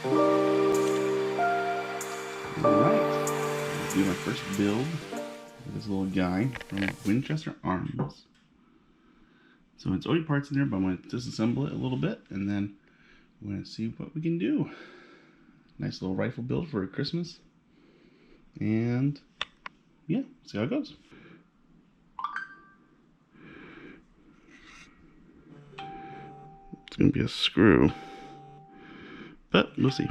Alright, let's do my first build with this little guy from Winchester Arms. So it's already parts in there, but I'm going to disassemble it a little bit, and then we're going to see what we can do. Nice little rifle build for Christmas. And yeah, see how it goes. It's going to be a screw, but we'll see.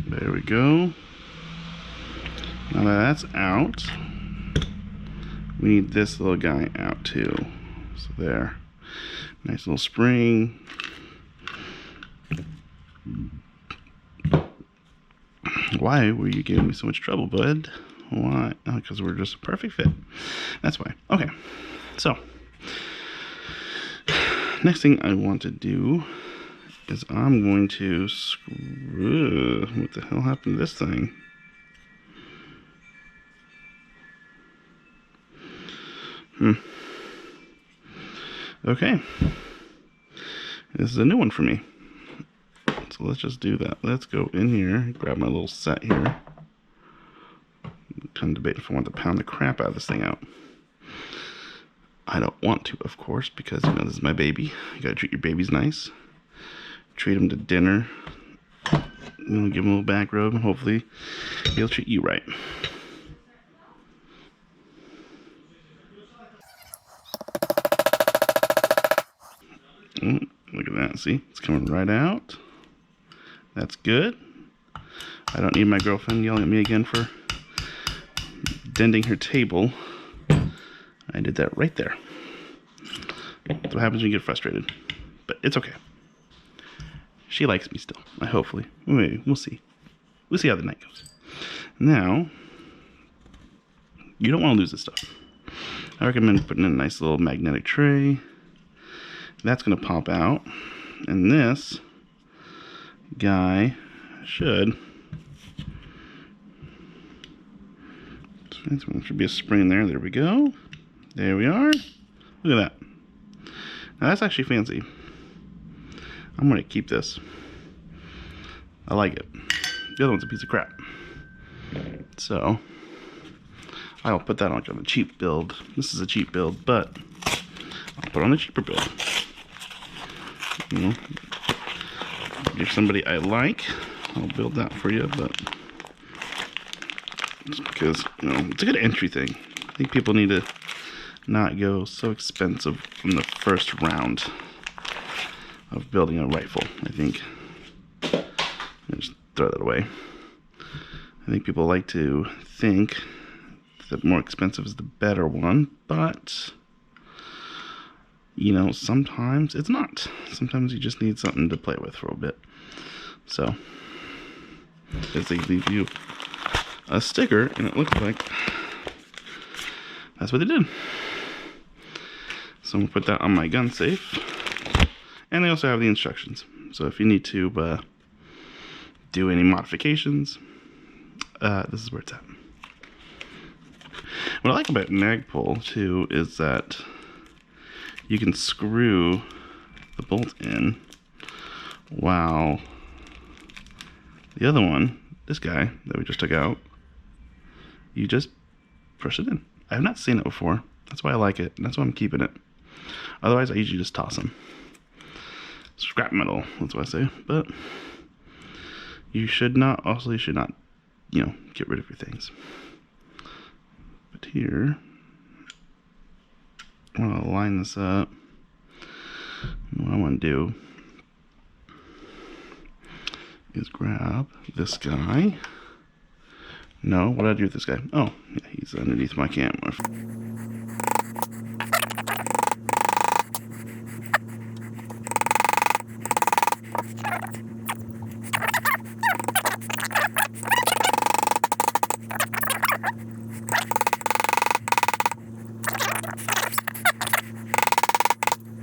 There we go. Now that that's out, we need this little guy out too. So there. Nice little spring. Why were you giving me so much trouble, bud? Why? Oh, because we're just a perfect fit. That's why. Okay. So, next thing I want to do is I'm going to screw. What the hell happened to this thing? Okay. This is a new one for me. So let's just do that. Let's go in here, grab my little set here. I'm kind of debating if I want to pound the crap out of this thing out. I don't want to, of course, because you know this is my baby. You gotta treat your babies nice. Treat him to dinner. You know, give him a little back rub, and hopefully he'll treat you right. Look at that, see? It's coming right out. That's good. I don't need my girlfriend yelling at me again for denting her table. I did that right there. That's what happens when you get frustrated. But it's okay. She likes me still. Hopefully. Maybe. We'll see. We'll see how the night goes. Now, you don't want to lose this stuff. I recommend putting in a nice little magnetic tray. That's going to pop out. And this guy should be a spring there. There we go. There we are. Look at that. Now that's actually fancy. I'm going to keep this. I like it. The other one's a piece of crap. So I'll put that on a cheap build. This is a cheap build, but I'll put on a cheaper build. You know, if somebody I like, I'll build that for you, but just because, you know, it's a good entry thing. I think people need to not go so expensive from the first round of building a rifle. I think, just throw that away. I think people like to think that more expensive is the better one, but you know, sometimes it's not. Sometimes you just need something to play with for a bit. So, as they leave you a sticker, and it looks like that's what they did. So I'm gonna put that on my gun safe. And they also have the instructions. So if you need to do any modifications, this is where it's at. What I like about Magpul too is that you can screw the bolt in while the other one, this guy that we just took out, you just push it in. I have not seen it before. That's why I like it. And that's why I'm keeping it. Otherwise, I usually just toss them. Scrap metal, that's what I say. But you should not, you know, get rid of your things. But here, I want to line this up. And what I want to do is grab this guy. No, what did I do with this guy? Oh, yeah, he's underneath my camera.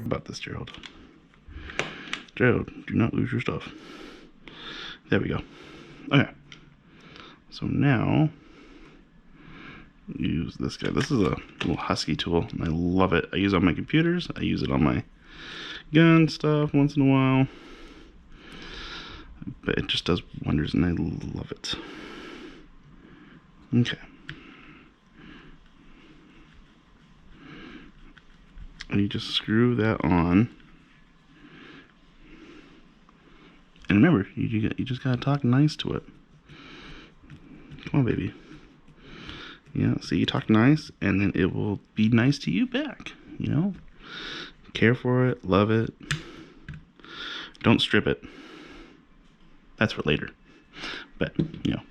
About this, Gerald. Gerald, do not lose your stuff. There we go. Okay. So now, use this guy. This is a little husky tool. I love it. I use it on my computers. I use it on my gun stuff once in a while. But it just does wonders, and I love it. Okay. And you just screw that on. And remember, you just gotta talk nice to it. Come on, baby. Yeah, see, you talk nice, and then it will be nice to you back, you know? Care for it, love it. Don't strip it. That's for later. But, you know,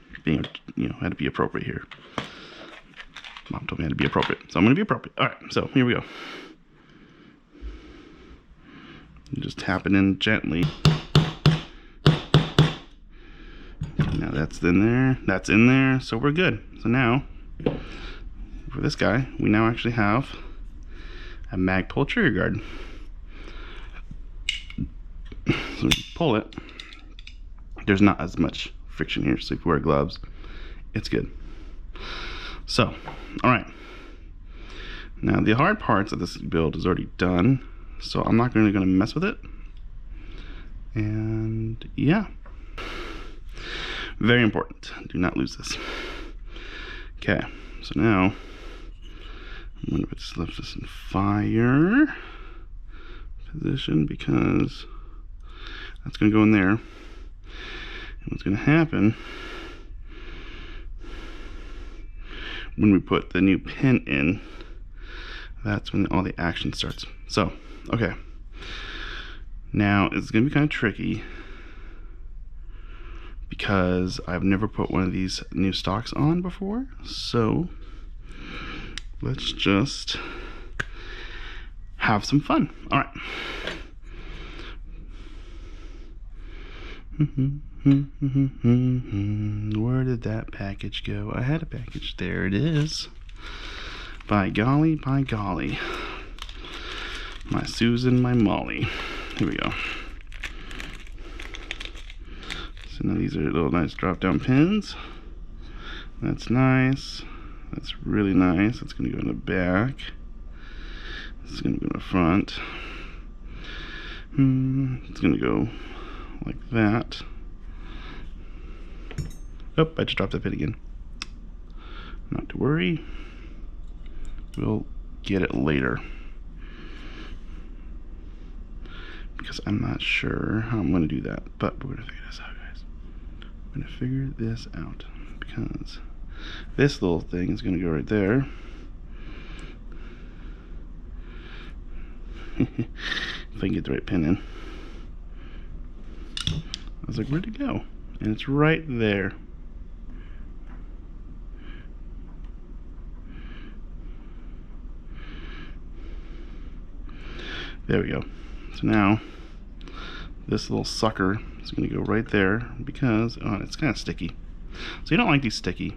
had to be appropriate here. Mom told me I had to be appropriate, so I'm gonna be appropriate. All right, so here we go. You just tap it in gently. Now that's in there. That's in there, so we're good. So now, for this guy, we now actually have a Magpul trigger guard. So we pull it. There's not as much friction here, so if you wear gloves, it's good. So, alright. Now the hard parts of this build is already done, so I'm not really going to mess with it. And yeah. Very important. Do not lose this. Okay, so now I'm going to just left this in fire position because that's going to go in there. And what's going to happen when we put the new pin in, that's when all the action starts. So, okay. Now, it's going to be kind of tricky because I've never put one of these new stocks on before. So, let's just have some fun. All right. Where did that package go? I had a package. There it is. By golly, by golly. My Susan, my Molly. Here we go. So now these are little nice drop down pins. That's nice. That's really nice. That's going to go in the back. This is going to go in the front. It's going to go like that. Oh, I just dropped that pin again. Not to worry. We'll get it later. Because I'm not sure how I'm going to do that. But we're going to figure this out, guys. We're going to figure this out. Because this little thing is going to go right there. If I can get the right pin in. I was like, where'd it go? And it's right there. There we go. So now, this little sucker is going to go right there because it's kind of sticky. So you don't like these sticky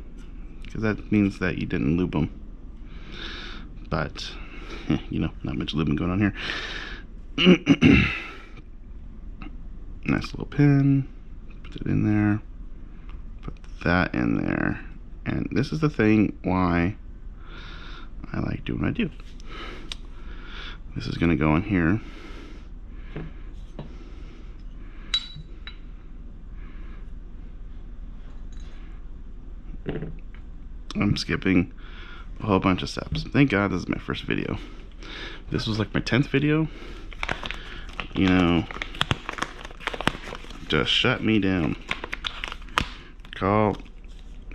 because that means that you didn't lube them. But, you know, not much lubing going on here. Nice little pin. Put it in there. Put that in there. And this is the thing why I like doing what I do. This is going to go in here. I'm skipping a whole bunch of steps. Thank God this is my first video. This was like my 10th video. You know, just shut me down. Call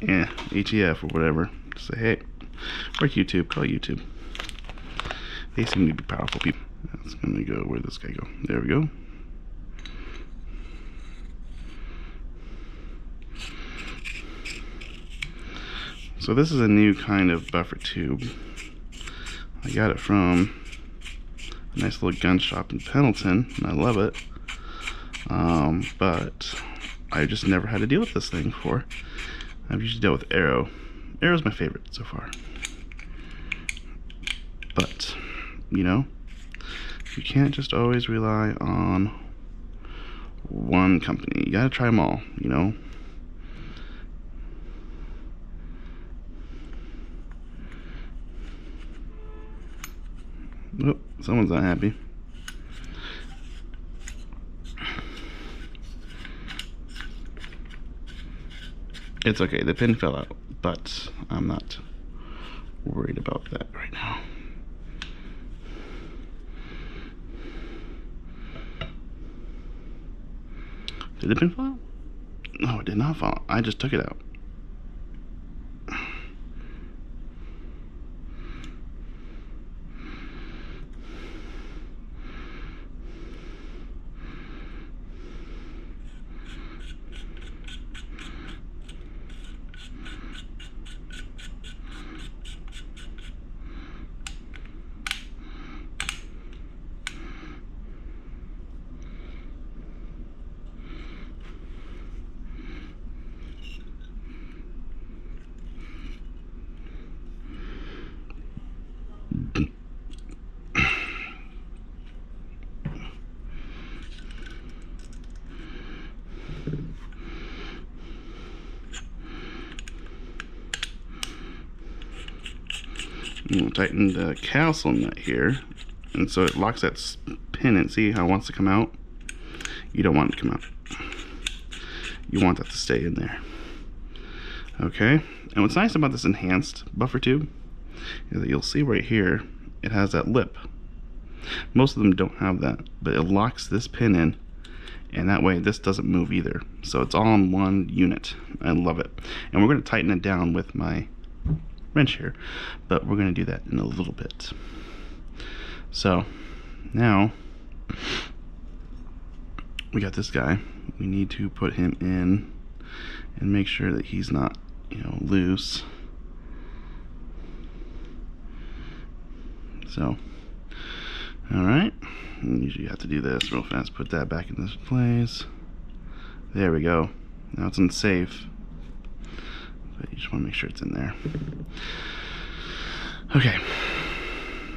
ATF or whatever. Just say, hey, work YouTube, call YouTube. They seem to be powerful people. That's gonna go, where'd this guy go? There we go. So this is a new kind of buffer tube. I got it from a nice little gun shop in Pendleton, and I love it. But I just never had to deal with this thing before. I've usually dealt with Arrow, Arrow's my favorite so far. But, you know, you can't just always rely on one company. You gotta try them all, you know. Oh, someone's not happy. It's okay, the pin fell out, but I'm not worried about that right now. Did the pin fall out? No, it did not fall out. I just took it out. We'll tighten the castle nut here, and so it locks that pin in. See how it wants to come out? You don't want it to come out. You want that to stay in there. Okay, and what's nice about this enhanced buffer tube is that you'll see right here it has that lip. Most of them don't have that, but it locks this pin in, and that way this doesn't move either. So it's all in one unit. I love it. And we're going to tighten it down with my wrench here, but we're going to do that in a little bit. So now we got this guy. We need to put him in and make sure that he's not, you know, loose. So, all right, and usually you have to do this real fast. Put that back in this place. There we go. Now it's unsafe, but you just want to make sure it's in there. Okay,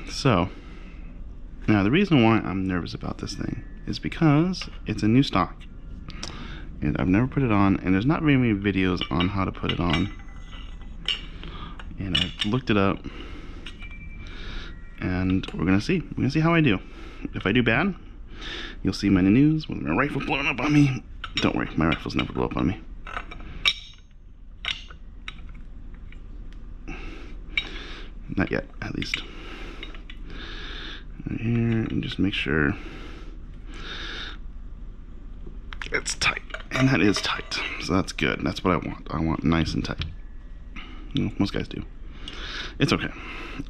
so now the reason why I'm nervous about this thing is because it's a new stock, and I've never put it on, and there's not very many videos on how to put it on, and I've looked it up, and we're gonna see how I do. If I do bad, you'll see my news with my rifle blowing up on me. Don't worry, my rifles never blow up on me. Not yet, at least. Right here, and just make sure it's tight. And that is tight, so that's good. That's what I want. I want nice and tight. You know, most guys do. It's okay.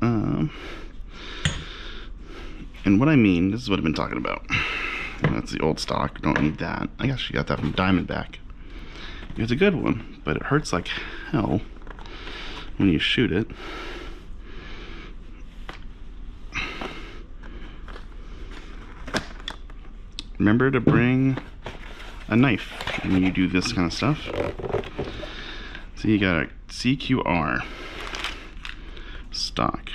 And what I mean, this is what I've been talking about. That's the old stock. Don't need that. I actually got that from Diamondback. It's a good one, but it hurts like hell when you shoot it. Remember to bring a knife when you do this kind of stuff. So you got a CQR stock.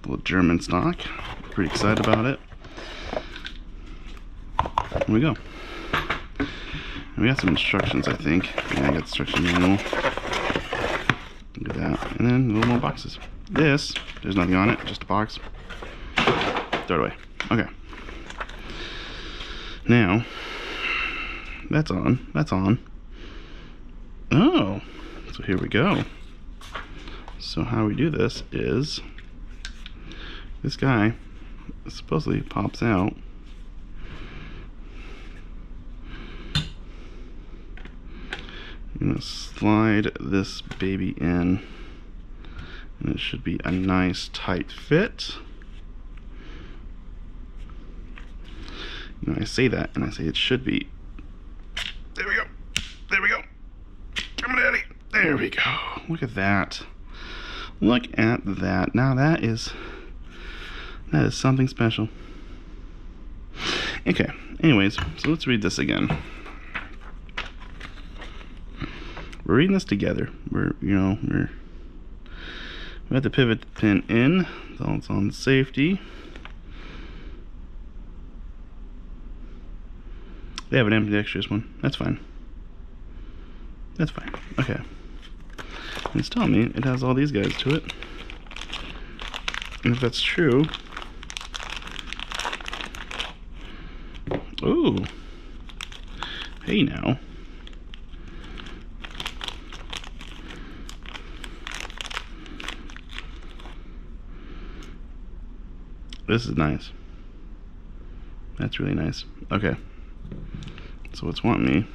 Little German stock. Pretty excited about it. Here we go. And we got some instructions, I think. Yeah, I got the instruction manual. Look at that. And then little more boxes. This, there's nothing on it, just a box. Throw it away. Okay. Now, that's on. That's on. Oh, so here we go. So how we do this is this guy supposedly pops out. I'm gonna slide this baby in, and it should be a nice tight fit. You know, I say that, and I say it should be. There we go. There we go. Come on, Daddy. There we go. Look at that. Look at that. Now that is something special. Okay. Anyways, so let's read this again. we're reading this together. We have to pivot the pin in, so it's on safety. They have an ambidextrous one. That's fine. That's fine. Okay. And it's telling me it has all these guys to it. And if that's true... Ooh. Hey now. This is nice. That's really nice. Okay. So it's wanting me.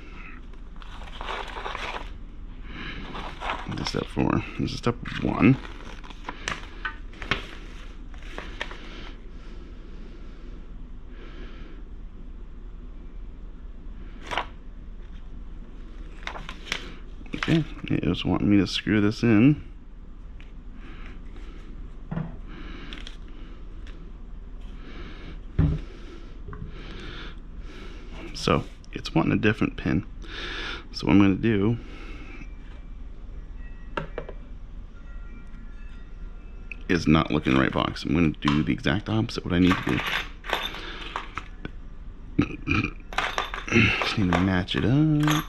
This is step 4. This is step 1. Okay, it was wanting me to screw this in. So it's wanting a different pin. So what I'm going to do is not look in the right box. I'm going to do the exact opposite what I need to do. Just need to match it up.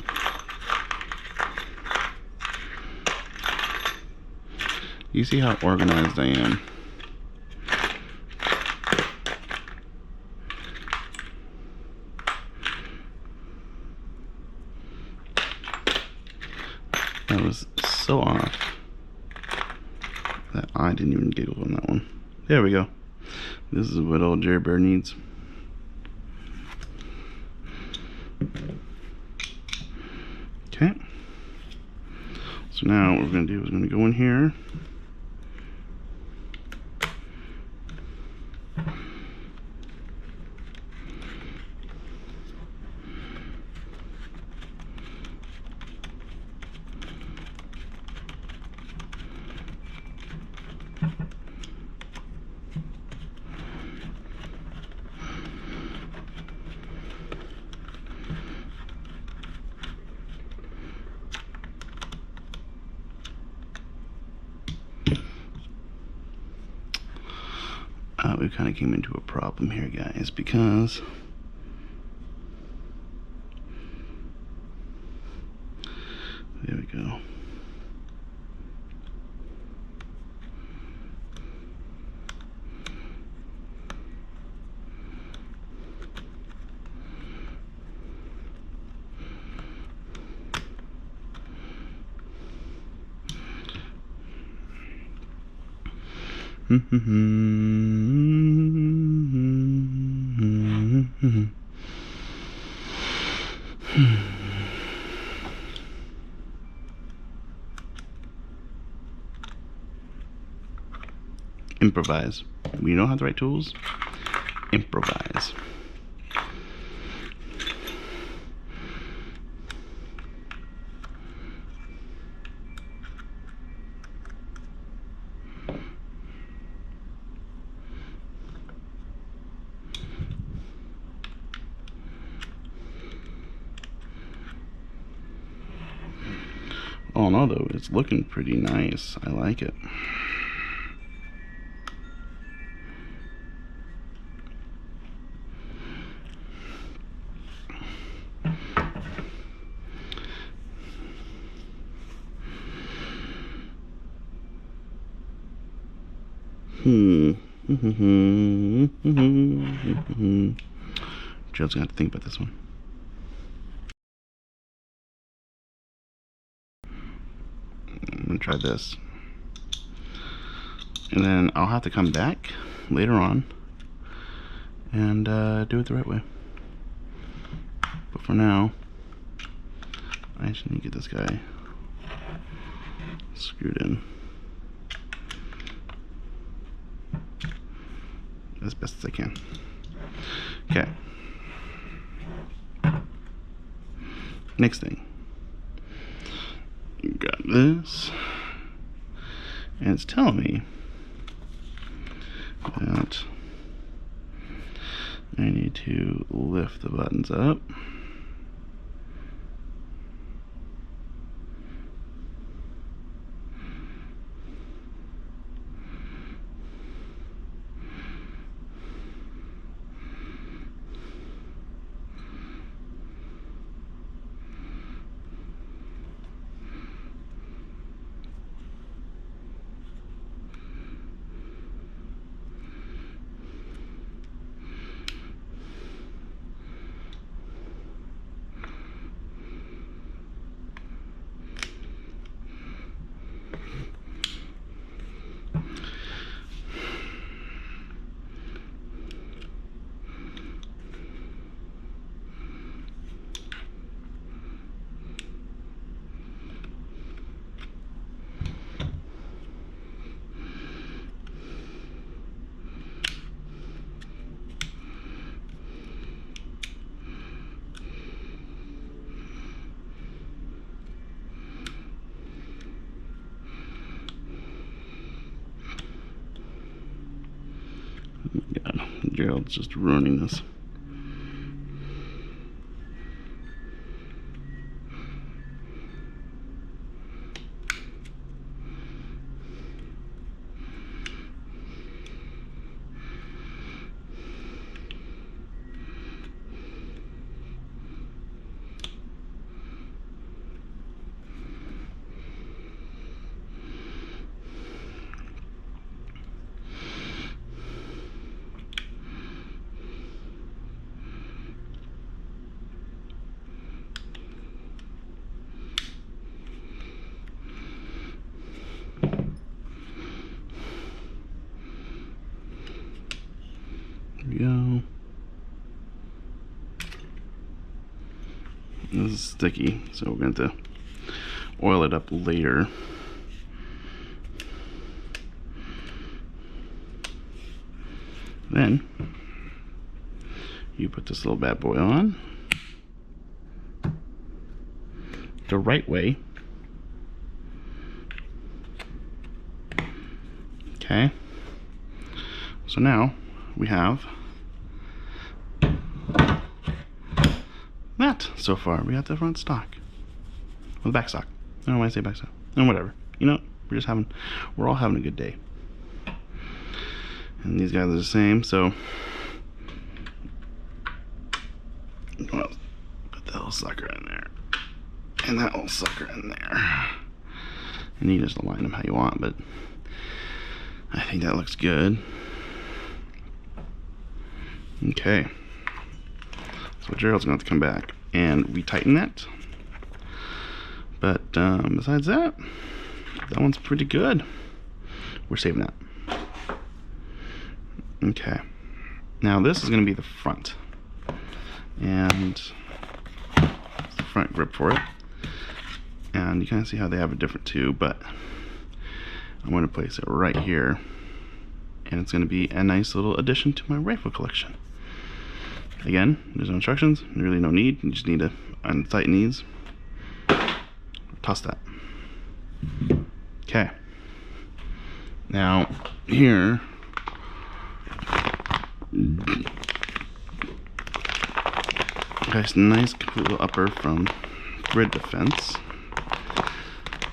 You see how organized I am. That was so off that I didn't even giggle on that one. There we go. This is what old Jerry Bear needs. Okay. So now what we're going to do is we're going to go in here. We kind of came into a problem here, guys, because there we go. Improvise. When you don't have the right tools, improvise. Oh no, though, it's looking pretty nice. I like it. Joe's gonna have to think about this one. I'm gonna try this, and then I'll have to come back later on and do it the right way. But for now, I just need to get this guy screwed in as best as I can. Okay. Next thing. Got this. And it's telling me that I need to lift the buttons up. Gerald's just ruining this. Go. This is sticky, so we're going to oil it up later. Then you put this little bad boy on the right way. Okay. So now we have that so far. We got the front stock. Well, the back stock. I don't know why I say back stock. And whatever. You know, we're all having a good day. And these guys are the same, so well, put that little sucker in there. And that little sucker in there. And you just align them how you want, but I think that looks good. Okay, so Gerald's going to have to come back and retighten that. But besides that, that one's pretty good. We're saving that. Okay, now this is going to be the front. And the front grip for it. And you kind of see how they have a different tube, but I'm going to place it right here. And it's going to be a nice little addition to my rifle collection. Again, there's no instructions, really no need. You just need to untighten these. Toss that. Okay. Now, here, nice complete little upper from Grid Defense.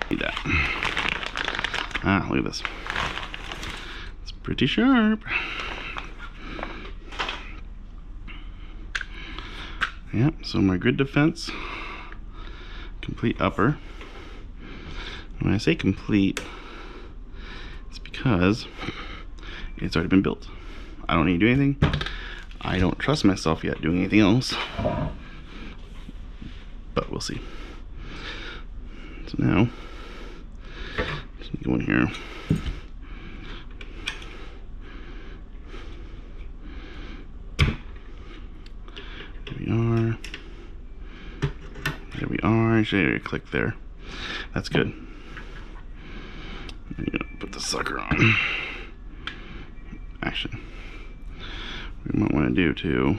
Need that. Ah, look at this. It's pretty sharp. Yep, so my Grid Defense complete upper. When I say complete, it's because it's already been built. I don't need to do anything. I don't trust myself yet doing anything else, but we'll see. So now, just go in here. There we are. Actually, click there. That's good. Put the sucker on. Actually, we might want to do too.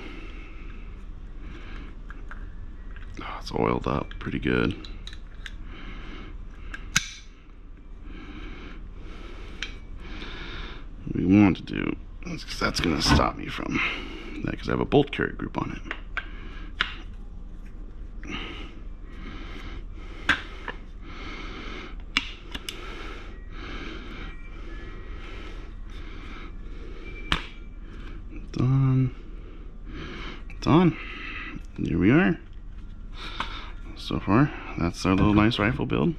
Oh, it's oiled up pretty good. What we want to do, because that's going to stop me from that, because I have a bolt carrier group on it. It's on. Here we are. So far, that's our little nice rifle build.